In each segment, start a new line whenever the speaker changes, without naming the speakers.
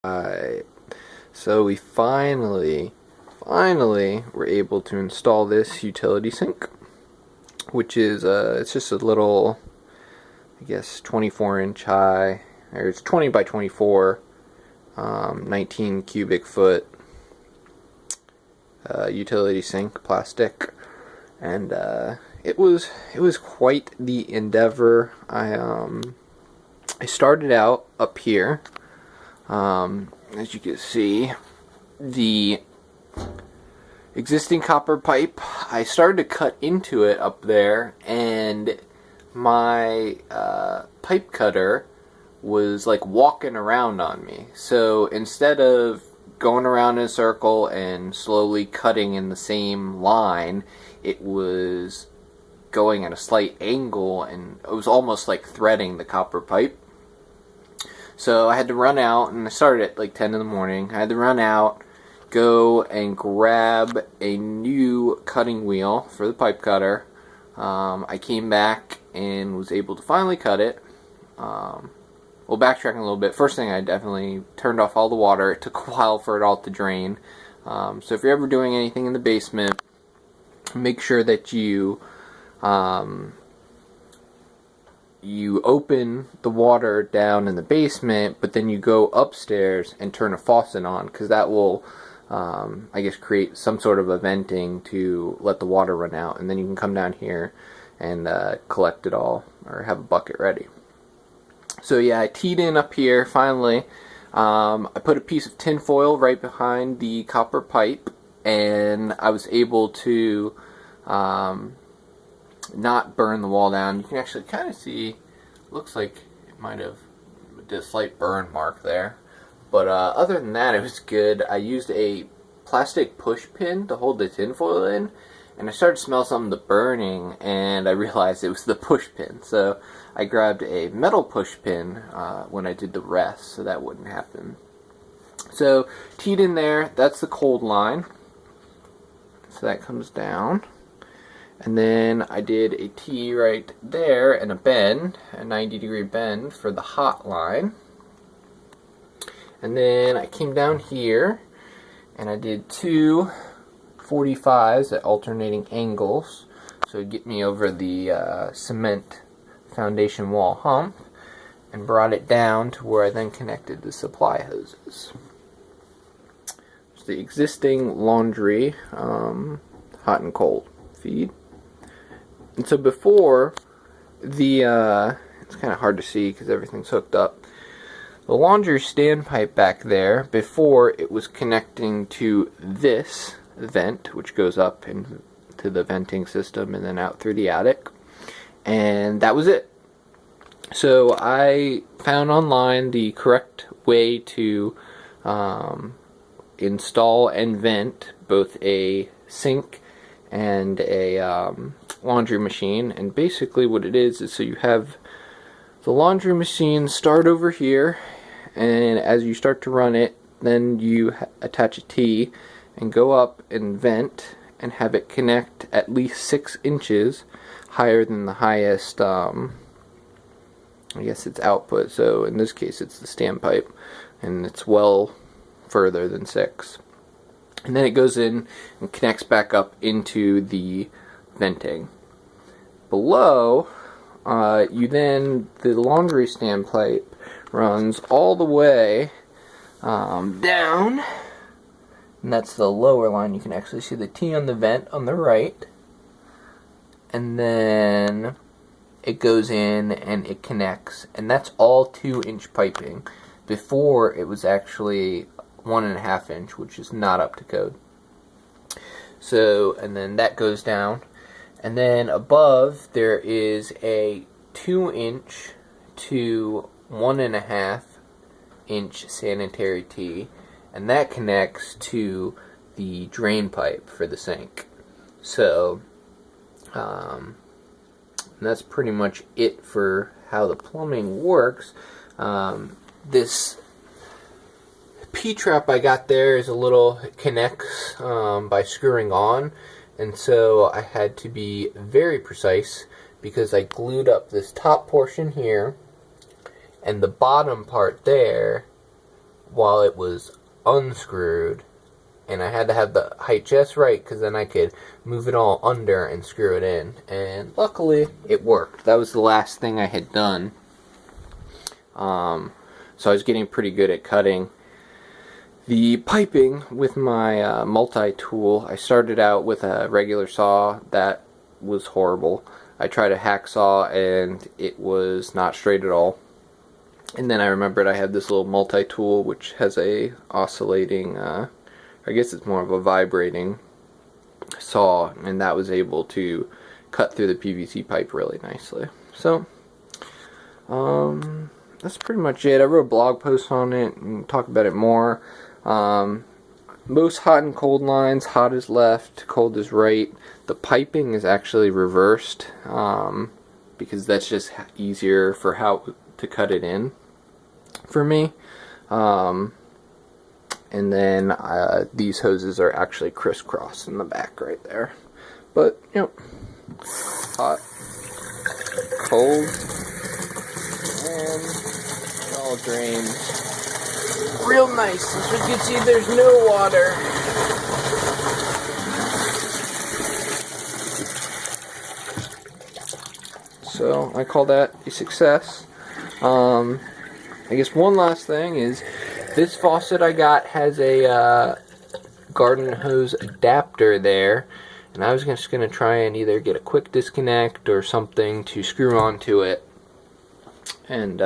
Alright, so we finally were able to install this utility sink, which is, it's just a little, I guess, 24-inch high, or it's 20 by 24, 19 cubic foot utility sink, plastic, and it was quite the endeavor. I started out up here. As you can see, the existing copper pipe, I started to cut into it up there, and my pipe cutter was like walking around on me. So instead of going around in a circle and slowly cutting in the same line, it was going at a slight angle, and it was almost like threading the copper pipe. So I had to run out, and I started at like 10 in the morning. I had to run out, go and grab a new cutting wheel for the pipe cutter. I came back and was able to finally cut it. Well, backtracking a little bit, first thing, I definitely turned off all the water. It took a while for it all to drain. So if you're ever doing anything in the basement, make sure that you open the water down in the basement, but then you go upstairs and turn a faucet on, because that will, I guess, create some sort of a venting to let the water run out, and then you can come down here and collect it all, or have a bucket ready. So yeah, I teed in up here finally. I put a piece of tin foil right behind the copper pipe, and I was able to not burn the wall down. You can actually kind of see, looks like it might have did a slight burn mark there, but other than that, it was good. I used a plastic push pin to hold the tin foil in, and I started to smell something to burning, and I realized it was the push pin. So I grabbed a metal push pin when I did the rest, so that wouldn't happen. So teed in there, that's the cold line, so that comes down. And then I did a T right there and a bend, a 90-degree bend for the hot line. And then I came down here and I did two 45s at alternating angles, so it'd get me over the cement foundation wall hump, and brought it down to where I then connected the supply hoses. It's the existing laundry, hot and cold feed. And so before, it's kind of hard to see because everything's hooked up. The laundry standpipe back there, before, it was connecting to this vent, which goes up into the venting system and then out through the attic. And that was it. So I found online the correct way to install and vent both a sink and a laundry machine. And basically what it is so you have the laundry machine start over here, and as you start to run it, then you attach a T and go up and vent and have it connect at least 6 inches higher than the highest, I guess it's output. So in this case it's the standpipe, and it's well further than 6. And then it goes in and connects back up into the venting. Below, the laundry standpipe runs all the way down, and that's the lower line. You can actually see the T on the vent on the right, and then it goes in and it connects, and that's all 2-inch piping. Before, it was actually 1.5 inch, which is not up to code. So, and then that goes down, and then above there is a 2-inch to 1.5 inch sanitary T, and that connects to the drain pipe for the sink. So that's pretty much it for how the plumbing works. This P-trap I got there is a little, it connects by screwing on, and so I had to be very precise because I glued up this top portion here, and the bottom part there while it was unscrewed, and I had to have the height just right because then I could move it all under and screw it in, and luckily it worked. That was the last thing I had done. So I was getting pretty good at cutting the piping with my multi-tool. I started out with a regular saw. That was horrible. I tried a hacksaw and it was not straight at all. And then I remembered I had this little multi-tool which has a oscillating, I guess it's more of a vibrating saw, and that was able to cut through the PVC pipe really nicely. So, that's pretty much it. I wrote a blog post on it and talk about it more. Most hot and cold lines, hot is left, cold is right. The piping is actually reversed, because that's just easier for how to cut it in for me. And then these hoses are actually crisscross in the back right there. But, you know, hot, cold, and it all drains real nice. As you can see, there's no water. So I call that a success. I guess one last thing is this faucet I got has a garden hose adapter there, and I was just going to try and either get a quick disconnect or something to screw onto it and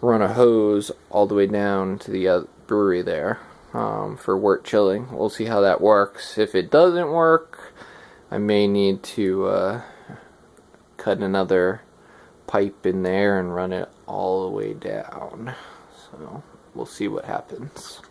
run a hose all the way down to the brewery there for wort chilling. We'll see how that works. If it doesn't work, I may need to cut another pipe in there and run it all the way down. So we'll see what happens.